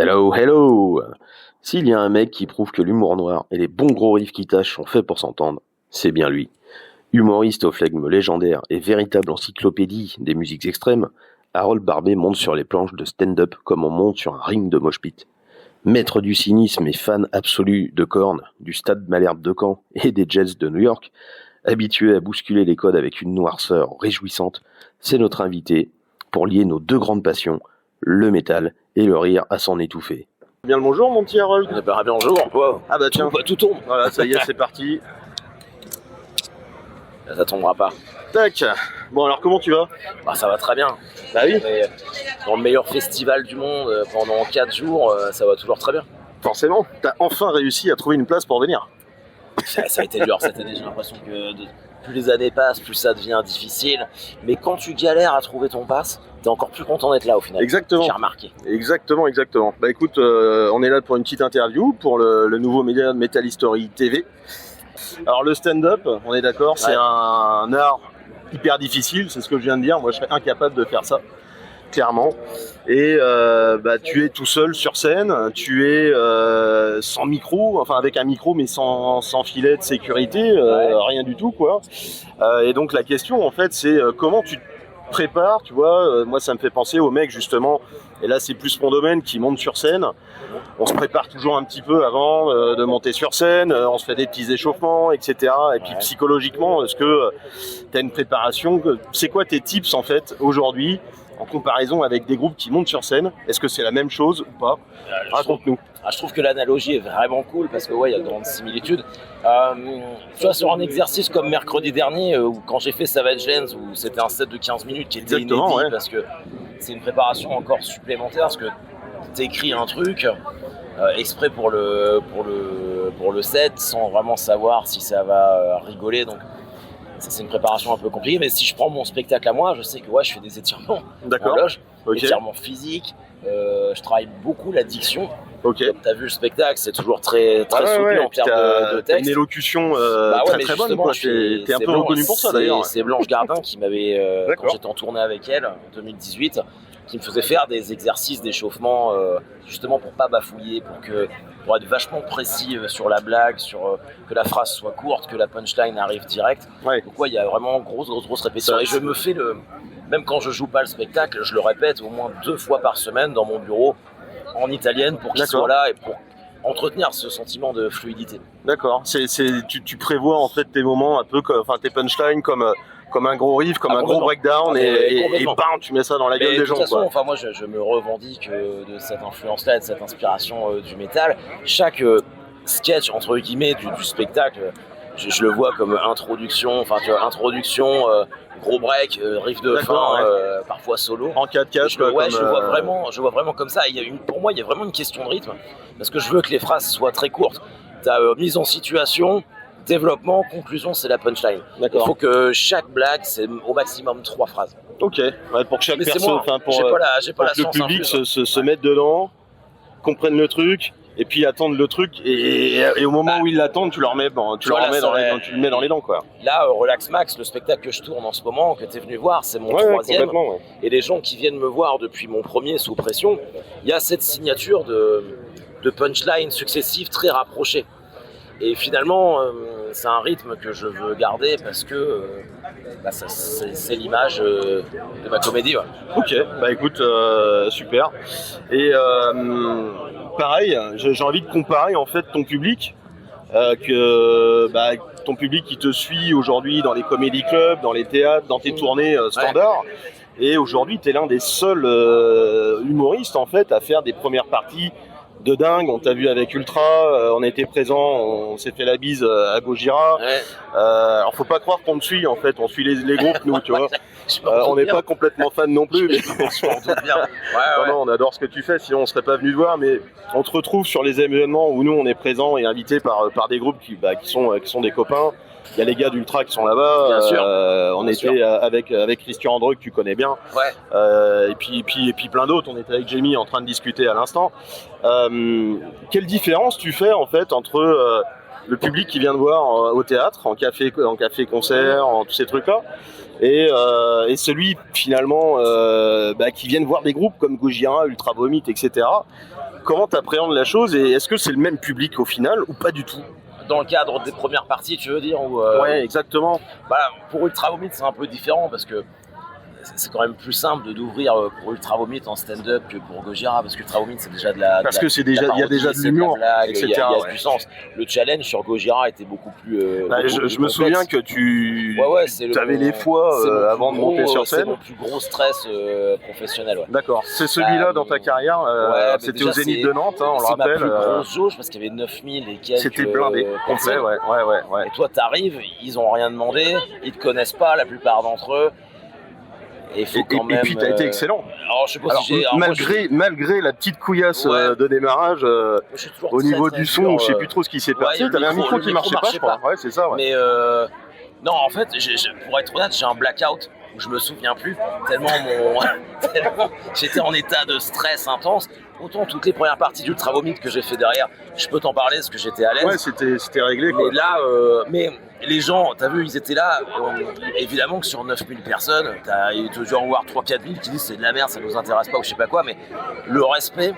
Hello, hello! S'il y a un mec qui prouve que l'humour noir et les bons gros riffs qui tâchent sont faits pour s'entendre, c'est bien lui. Humoriste au flegme légendaire et véritable encyclopédie des musiques extrêmes, Harold Barbet monte sur les planches de stand-up comme on monte sur un ring de mosh pit. Maître du cynisme et fan absolu de Korn, du Stade Malherbe de Caen et des Jets de New York, habitué à bousculer les codes avec une noirceur réjouissante, c'est notre invité pour lier nos deux grandes passions, le métal et le rire à s'en étouffer. Bien le bonjour mon petit Harold. Bien bonjour, quoi. Ah bah tiens, Tout tombe. voilà, ça y est, c'est parti. Ça tombera pas. Tac. Bon alors comment tu vas? Bah ça va très bien. Bah oui. Mais dans le meilleur festival du monde pendant 4 jours, ça va toujours très bien. Forcément, t'as enfin réussi à trouver une place pour venir. Ça a été dur cette année, j'ai l'impression que plus les années passent, plus ça devient difficile. Mais quand tu galères à trouver ton pass, t'es encore plus content d'être là au final. Exactement. J'ai remarqué. Exactement. Bah écoute, on est là pour une petite interview pour le nouveau média de Metal History TV. Alors le stand-up, on est d'accord, c'est un art hyper difficile, c'est ce que je viens de dire. Moi je serais incapable de faire ça, clairement. Et tu es tout seul sur scène, tu es sans micro, enfin avec un micro mais sans filet de sécurité, rien du tout quoi. Et donc la question en fait c'est comment tu te prépares, tu vois. Moi ça me fait penser aux mecs justement, et là c'est plus mon domaine, qui montent sur scène. On se prépare toujours un petit peu avant de monter sur scène, on se fait des petits échauffements, etc. Et puis psychologiquement, est-ce que tu as une préparation? C'est quoi tes tips en fait aujourd'hui en comparaison avec des groupes qui montent sur scène? Est-ce que c'est la même chose ou pas? Raconte-nous. Je trouve que l'analogie est vraiment cool parce que il y a de grandes similitudes. Tu vois, sur un exercice comme mercredi dernier, où quand j'ai fait Savage Lands, où c'était un set de 15 minutes qui était inédit, parce que c'est une préparation encore supplémentaire, parce que t'écris un truc exprès pour le set sans vraiment savoir si ça va rigoler, donc ça, c'est une préparation un peu compliquée. Mais si je prends mon spectacle à moi, je sais que je fais des étirements en loge, étirements physiques, je travaille beaucoup la diction. Comme tu as vu le spectacle, c'est toujours très soutenu en termes de texte. Une élocution très bonne. T'es un peu reconnu pour ça d'ailleurs. C'est Blanche Gardin qui m'avait, quand j'étais en tournée avec elle en 2018, qui me faisait faire des exercices d'échauffement justement pour pas bafouiller, pour être vachement précis sur la blague, que la phrase soit courte, que la punchline arrive direct. Donc il y a vraiment grosse répétition. Et je me fais même quand je joue pas le spectacle, je le répète au moins 2 fois par semaine dans mon bureau en italienne pour qu'il soit là et pour entretenir ce sentiment de fluidité. D'accord. Tu prévois en fait tes moments un peu tes punchlines comme un gros riff, comme un gros breakdown et bam, tu mets ça dans la gueule des gens. De toute façon, moi je me revendique de cette influence-là, de cette inspiration du métal. Chaque sketch entre guillemets du spectacle, je le vois comme introduction, gros break, riff de fin, parfois solo. En 4-4, je vois vraiment comme ça. Pour moi, il y a vraiment une question de rythme, parce que je veux que les phrases soient très courtes. T'as mise en situation, développement, conclusion, c'est la punchline. Il faut que chaque blague, c'est au maximum 3 phrases. Ok, pour que chaque personne, pour que le public se mette dedans, comprenne le truc, et puis attendre le truc, et au moment où ils l'attendent, tu le mets dans les dents quoi. Là, Relax Max, le spectacle que je tourne en ce moment, que tu es venu voir, c'est mon 3e. Et les gens qui viennent me voir depuis mon premier Sous Pression, il y a cette signature de punchline successives très rapprochées. Et finalement, c'est un rythme que je veux garder parce que c'est l'image de ma comédie. Ouais. Ok, écoute, super. Et pareil, j'ai envie de comparer en fait ton public, ton public qui te suit aujourd'hui dans les comédie clubs, dans les théâtres, dans tes tournées standards. Et aujourd'hui, tu es l'un des seuls humoristes en fait à faire des premières parties de dingue. On t'a vu avec Ultra, on était présent, on s'est fait la bise à Gojira. Alors faut pas croire qu'on te suit en fait, on suit les groupes nous, tu vois. On n'est pas complètement fan non plus, mais non, on adore ce que tu fais, sinon on serait pas venu te voir. Mais on te retrouve sur les événements où nous on est présents et invités par des groupes qui sont des copains. Il y a les gars d'Ultra qui sont là-bas. Bien sûr. On était avec Christian Andreu que tu connais bien. Et puis plein d'autres. On était avec Jamie en train de discuter à l'instant. Quelle différence tu fais en fait entre le public qui vient te voir au théâtre, en café-concert, en tous ces trucs-là, et celui finalement qui viennent voir des groupes comme Gojira, Ultra Vomit, etc. comment t'appréhendes la chose et est-ce que c'est le même public au final ou pas du tout? Dans le cadre des premières parties, tu veux dire ou, Ouais, exactement. Bah, pour Ultra Vomit, c'est un peu différent parce que c'est quand même plus simple d'ouvrir pour Ultra Vomit en stand-up que pour Gojira, parce que Ultra Vomit c'est déjà de la. Parce que il y a déjà de l'humour, etc. Il y a de puissance. Le challenge sur Gojira était beaucoup plus. Je me souviens que tu avais les fois avant de monter sur scène. C'est mon plus gros stress professionnel. Ouais. D'accord. C'est celui-là dans ta carrière. C'était au Zénith de Nantes, on le rappelle. C'est ma plus grosse jauge parce qu'il y avait 9000 et quelques. C'était blindé. Complet, ouais. Et toi, t'arrives, ils ont rien demandé, ils te connaissent pas, la plupart d'entre eux. Et puis t'as été excellent. Alors, je sais pas si malgré la petite couillasse de démarrage au niveau du son, je sais plus trop ce qui s'est passé. T'avais un micro qui marchait pas, je crois. Ouais, c'est ça. Ouais. Mais non, en fait, pour être honnête, j'ai un blackout où je me souviens plus tellement j'étais en état de stress intense. Autant toutes les premières parties d'Ultra Vomit que j'ai fait derrière, je peux t'en parler parce que j'étais à l'aise. Ouais, c'était réglé. Quoi. Mais là, les gens, t'as vu, ils étaient là. Évidemment que sur 9000 personnes, il doit y en avoir 3-4 000 qui disent c'est de la merde, ça nous intéresse pas ou je sais pas quoi. Mais le respect,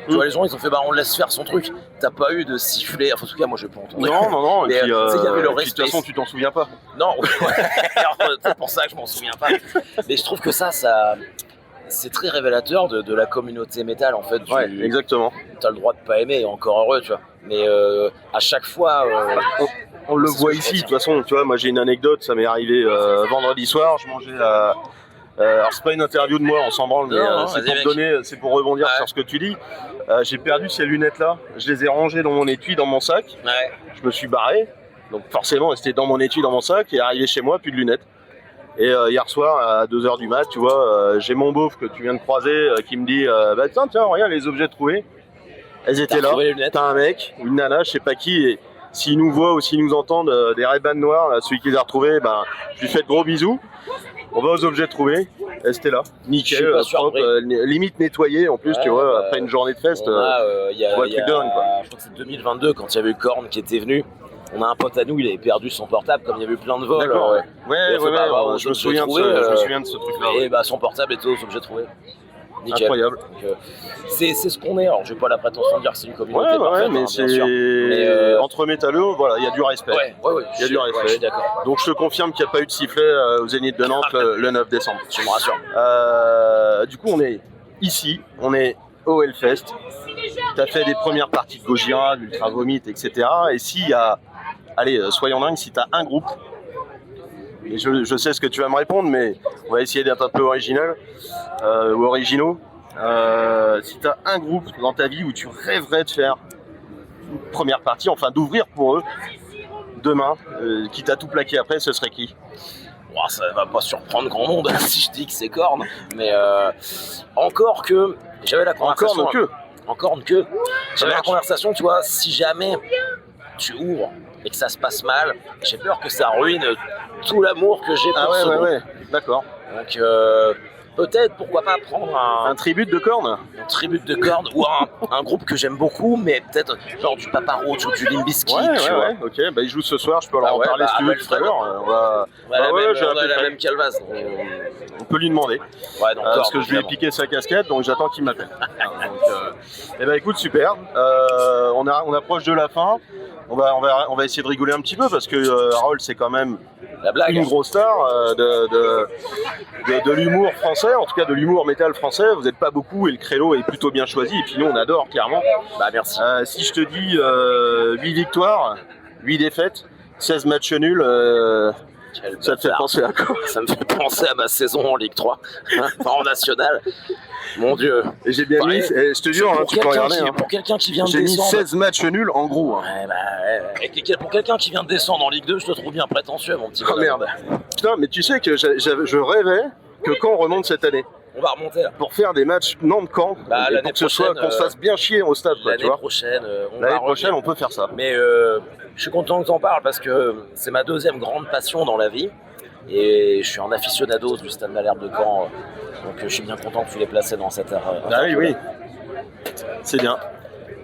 tu vois, les gens, ils ont fait on laisse faire son truc. T'as pas eu de siffler. Enfin, en tout cas, moi, je peux entendre. Non. Mais, et puis, y avait le respect. De toute façon, tu t'en souviens pas. Non, c'est pour ça que je m'en souviens pas. Mais je trouve que ça c'est très révélateur de la communauté métal en fait. Exactement. T'as le droit de pas aimer, et encore heureux, tu vois. Mais à chaque fois, on le voit ici. De toute façon, tu vois, moi j'ai une anecdote. Ça m'est arrivé vendredi soir. Je mangeais alors c'est pas une interview de moi, on s'en branle, mais c'est pour rebondir sur ce que tu dis. J'ai perdu ces lunettes là. Je les ai rangées dans mon étui, dans mon sac. Ouais. Je me suis barré. Donc forcément, c'était dans mon étui, dans mon sac, et arrivé chez moi, plus de lunettes. Et hier soir, à 2h du mat, tu vois, j'ai mon beauf que tu viens de croiser qui me dit tiens, regarde les objets trouvés. Elles étaient là. T'as un mec, une nana, je sais pas qui, et s'ils nous voient ou s'ils nous entendent, des Ray-Ban noirs, là, celui qui les a retrouvés, je lui fais de gros bisous. On va aux objets trouvés. Elles étaient là. Nickel, propre, limite nettoyé en plus, tu vois, après une journée de fest. Tu vois le truc de dingue, quoi. Je crois que c'est 2022 quand il y avait eu Korn qui était venu. On a un pote à nous, il avait perdu son portable comme il y avait eu plein de vols. D'accord, je me souviens de ce truc-là. Et son portable était aux objets trouvés. Nickel. Incroyable. Donc, c'est ce qu'on est. Alors, j'ai pas la prétention de dire que c'est une communauté parfaite, mais bien sûr. Entre métalleux, voilà, il y a du respect. Il y a du respect. Je suis d'accord. Donc je te confirme qu'il n'y a pas eu de sifflet au Zénith de Nantes le 9 décembre. Je me rassure. Du coup, on est ici, on est au Hellfest. Tu as fait des premières parties de Gojira, d'Ultra Vomit, etc. Et s'il y a, allez, soyons dingues, si tu as un groupe, et je sais ce que tu vas me répondre, mais on va essayer d'être un peu original ou originaux. Si tu as un groupe dans ta vie où tu rêverais de faire une première partie, enfin d'ouvrir pour eux, demain, qui t'a tout plaqué après, ce serait qui? Ça va pas surprendre grand monde si je dis que c'est Korn, mais encore que j'avais la conversation. Encore que j'avais la conversation, tu vois, si jamais tu ouvres et que ça se passe mal, j'ai peur que ça ruine tout l'amour que j'ai pour ce groupe. D'accord. Donc peut-être, pourquoi pas prendre un tribute de Korn. Un tribute de Korn ou un groupe que j'aime beaucoup, mais peut-être genre du Papa Roach ou du Limp Bizkit. Ouais. Ok, ils jouent ce soir, je peux leur en parler si tu veux tout à l'heure. J'ai la même Calvas. On peut lui demander. Parce que je lui ai piqué sa casquette, donc j'attends qu'il m'appelle. Écoute, super. On approche de la fin. On va essayer de rigoler un petit peu parce que Harold, c'est quand même une grosse star de l'humour français, en tout cas de l'humour métal français. Vous n'êtes pas beaucoup et le créneau est plutôt bien choisi. Et puis nous, on adore, clairement. Merci. Si je te dis 8 victoires, 8 défaites, 16 matchs nuls, ça te fait penser à quoi? Ça me fait penser à ma saison en Ligue 3, en National. Mon Dieu. Et j'ai bien mis, je te jure, tu peux regarder. Pour quelqu'un qui vient de descendre. J'ai mis 16 matchs nuls en gros. Et pour quelqu'un qui vient de descendre en Ligue 2, je te trouve bien prétentieux, mon petit bonhomme. Merde. Putain, mais tu sais que je rêvais que quand on remonte cette année. On va remonter là. Pour faire des matchs Nantes-Caen, pour que ce soit qu'on se fasse bien chier au stade. L'année prochaine, on peut faire ça. Mais je suis content que tu en parles parce que c'est ma deuxième grande passion dans la vie. Et je suis un aficionado du Stade Malherbe de Caen. Donc je suis bien content que tu l'aies placé dans cette ère. Oui. C'est bien.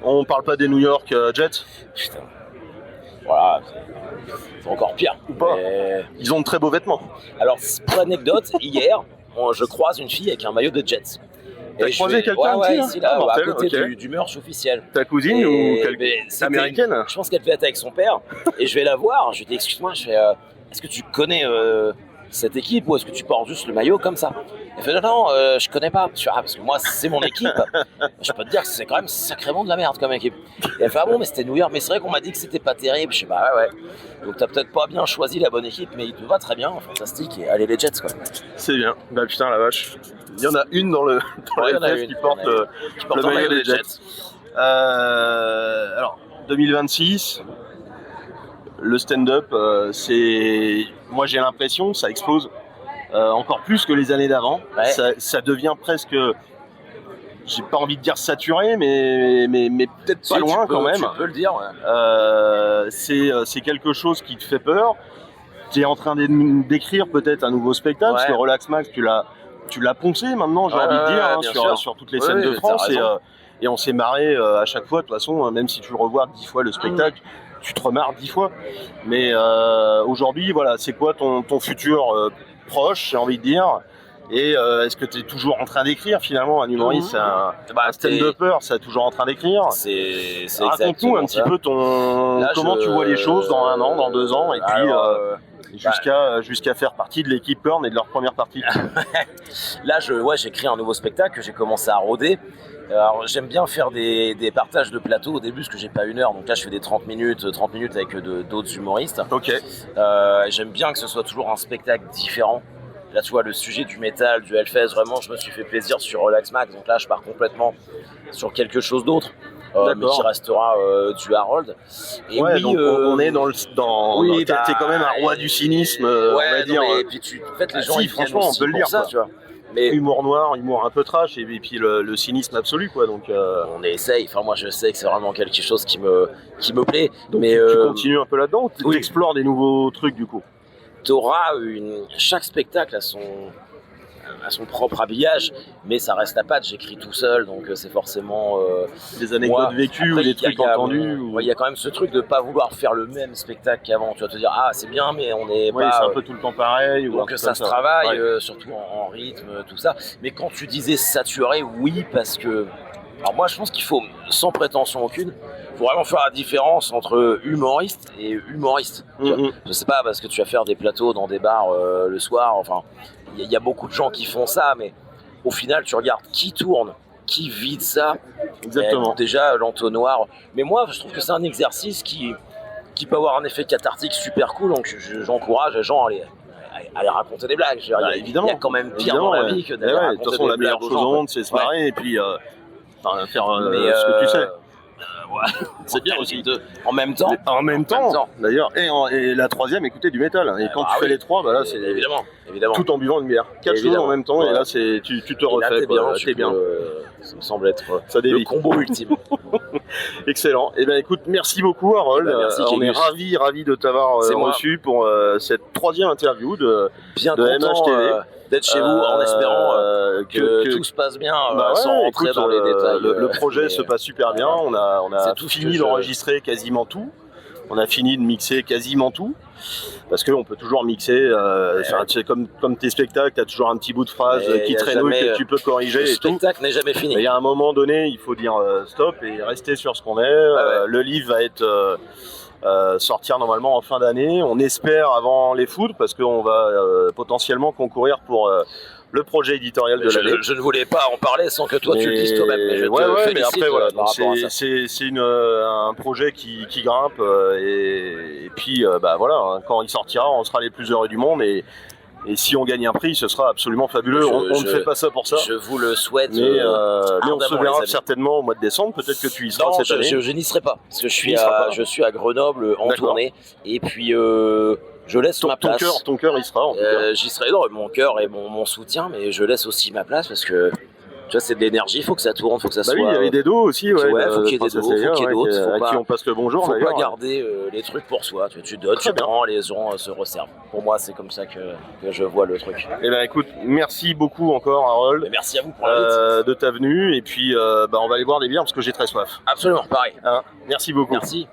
On parle pas des New York Jets? Putain. Voilà. C'est encore pire. Ou pas. Ils ont de très beaux vêtements. Alors, pour l'anecdote, hier, je croise une fille avec un maillot de Jets. t'as croisé quelqu'un ouais, ici, ici, là, à mortel, côté du merch officiel. Ta cousine ou quelqu'un américaine? Je pense qu'elle devait être avec son père. Et je vais la voir. Je lui dis, excuse-moi, est-ce que tu connais cette équipe ou est-ce que tu portes juste le maillot comme ça? Elle fait non, je connais pas. Je fais, parce que moi c'est mon équipe. Je peux te dire que c'est quand même sacrément de la merde comme équipe. Et elle fait bon, mais c'était New York. Mais c'est vrai qu'on m'a dit que c'était pas terrible. Je sais pas, ouais. Donc t'as peut-être pas bien choisi la bonne équipe, mais il te va très bien, fantastique. Et allez les Jets quoi. C'est bien. Bah putain la vache. Il y en a une dans le FF qui porte le maillot des Jets. Alors 2026. Le stand-up, moi j'ai l'impression, ça explose encore plus que les années d'avant. Ouais. Ça devient presque, j'ai pas envie de dire saturé, mais peut-être pas loin quand même. Tu peux le dire. Ouais. C'est quelque chose qui te fait peur. Tu es en train d'écrire peut-être un nouveau spectacle, parce que Relax Max, tu l'as poncé maintenant, j'ai envie de dire, sur toutes les scènes de France. Et on s'est marré à chaque fois, de toute façon, même si tu le revois 10 fois le spectacle. Tu te remarres 10 fois. Mais aujourd'hui, voilà, c'est quoi ton futur proche, j'ai envie de dire? Et est-ce que tu es toujours en train d'écrire finalement? Un humoriste, un stand-upper, c'est toujours en train d'écrire. Raconte-nous un petit peu comment tu vois les choses dans 1 an, dans 2 ans, et puis jusqu'à faire partie de l'équipe Korn et de leur première partie. Là, j'écris un nouveau spectacle que j'ai commencé à rôder. Alors, j'aime bien faire des partages de plateau au début, parce que j'ai pas 1 heure, donc là je fais des 30 minutes avec d'autres humoristes. Ok. J'aime bien que ce soit toujours un spectacle différent. Là, tu vois, le sujet du métal, du Hellfest, vraiment, je me suis fait plaisir sur Relax Max, donc là je pars complètement sur quelque chose d'autre. Mais qui restera du Harold. Et ouais, donc on est t'es quand même un roi du cynisme, on va dire. Et puis en fait, les gens, franchement, on peut le dire, ça, tu vois. Mais humour noir, humour un peu trash, et puis le cynisme absolu, quoi. Donc on essaye. Enfin, moi, je sais que c'est vraiment quelque chose qui me plaît. Donc mais tu continues un peu là-dedans. Tu explores des nouveaux trucs, du coup. Chaque spectacle a son propre habillage, mais ça reste la patte. J'écris tout seul, donc c'est forcément des anecdotes vécues ou des trucs entendus. Il y a quand même ce truc de pas vouloir faire le même spectacle qu'avant. Tu vas te dire c'est bien, mais on est pas. C'est un peu tout le temps pareil. Donc ça se travaille, surtout en rythme, tout ça. Mais quand tu disais saturé, oui, parce que. Alors moi, je pense qu'il faut, sans prétention aucune, faut vraiment faire la différence entre humoriste et humoriste. Je sais pas, parce que tu vas faire des plateaux dans des bars le soir. Enfin, il y a beaucoup de gens qui font ça, mais au final, tu regardes qui tourne, qui vide ça. Exactement. Déjà, l'entonnoir. Mais moi, je trouve que c'est un exercice qui peut avoir un effet cathartique super cool. Donc, j'encourage les gens à aller raconter des blagues. Il y a quand même pire dans la vie que d'aller raconter des blagues. De toute façon, la meilleure chose au monde, c'est se marrer et puis faire ce que tu sais. C'est bien aussi en même temps. D'ailleurs. Et la troisième, écouter du métal. Et quand tu fais les trois, là c'est évidemment. Tout en buvant une bière. 4 choses en même temps, et là tu te refais. T'es bien. Ça me semble être le combo ultime. Excellent. Et écoute, merci beaucoup Harold. Merci, on est ravis de t'avoir reçu pour cette 3e interview de MHTV. D'être chez vous en espérant que tout se passe bien sans rentrer dans les détails. Le projet se passe super bien. On a fini d'enregistrer quasiment tout. On a fini de mixer quasiment tout. Parce qu'on peut toujours mixer. Comme tes spectacles, tu as toujours un petit bout de phrase qui traînouille que tu peux corriger. Le spectacle n'est jamais fini. Mais il y a un moment donné, il faut dire stop et rester sur ce qu'on est. Le livre va être. Sortir normalement en fin d'année, on espère avant les foudres, parce qu'on va potentiellement concourir pour le projet éditorial de l'année. Je ne voulais pas en parler sans que toi tu le dises toi-même, mais je te félicite. Mais après, voilà, c'est un projet qui grimpe, et puis voilà, quand il sortira, on sera les plus heureux du monde, et si on gagne un prix, ce sera absolument fabuleux. On ne fait pas ça pour ça. Je vous le souhaite. Mais on se verra certainement au mois de décembre. Peut-être que tu y seras cette année. Je n'y serai pas. Parce que je suis à Grenoble en tournée. Et puis je laisse ma place. Ton cœur y sera en tout cas. J'y serai, non, mon cœur et mon soutien. Mais je laisse aussi ma place parce que tu vois, c'est de l'énergie, il faut que ça tourne, il faut que ça soit. Oui, il y avait des dos aussi, faut qu'il y ait des dos, faut qu'il y ait d'autres. À qui on passe le bonjour. Faut pas garder les trucs pour soi. Tu donnes, tu prends, les gens se resservent. Pour moi, c'est comme ça que je vois le truc. Eh ben, écoute, merci beaucoup encore, Harold. Merci à vous pour l'invite. De ta venue. Et puis, on va aller boire des bières parce que j'ai très soif. Absolument, pareil. Merci beaucoup. Merci.